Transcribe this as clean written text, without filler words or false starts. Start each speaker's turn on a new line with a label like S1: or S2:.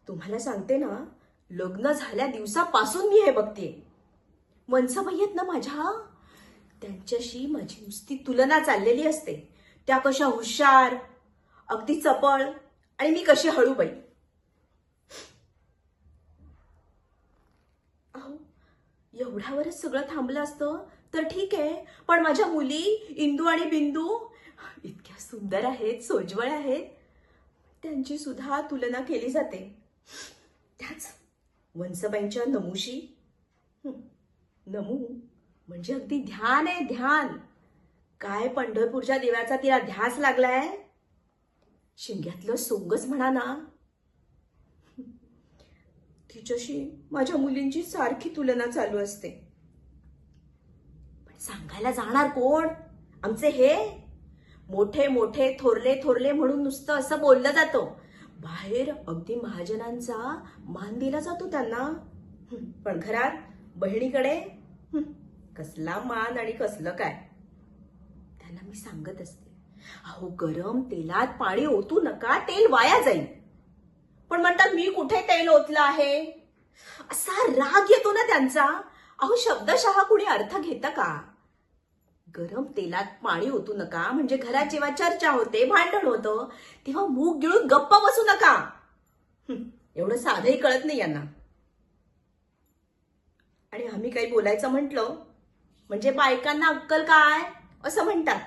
S1: तुम्हाला सांगते ना, लग्न झाल्या दिवसापासून मी हे बघते. वंसबाई आहेत ना माझ्या, त्यांच्याशी माझी नुसती तुलना चाललेली असते. त्या कशा हुशार, अगदी चपळ, आणि मी कशी हळूबाई. अहो, एवढ्यावरच सगळं थांबलं असतं तर ठीक आहे, पण माझ्या मुली इंदू आणि बिंदू इतक्या सुंदर आहेत, सोज्वळ आहेत, त्यांची सुद्धा तुलना केली जाते. त्याच वंसबाईंच्या नमूशी. नमू म्हणजे अगदी ध्यान आहे, ध्यान. काय पंढरपूरच्या देवाचा तिला ध्यास लागलाय. शिंग्यातलं सोंगच म्हणा ना. तिच्याशी माझ्या मुलींची सारखी तुलना चालू असते. पण सांगायला जाणार कोण? आमचे हे मोठे मोठे थोरले थोरले म्हणून नुसतं असं बोललं जातं. बाहेर अगदी महाजनांचा मान दिला जातो त्यांना, पण घरात बहिणीकडे कसला मान आणि कसलं काय. त्यांना मी सांगत असते, अहो गरम तेलात पाणी ओतू नका, तेल वाया जाईल. पण म्हणतात मी कुठे तेल ओतलं आहे. असा राग येतो ना त्यांचा. अहो शब्दशः कुणी अर्थ घेतं का? गरम तेलात पाणी ओतू नका म्हणजे घरात जेव्हा चर्चा होते, भांडण होतं, तेव्हा मूग गिळून गप्प बसू नका. एवढं साधंही कळत नाही यांना. आणि आम्ही काही बोलायचं म्हटलं म्हणजे बायकांना अक्कल काय असं म्हणतात.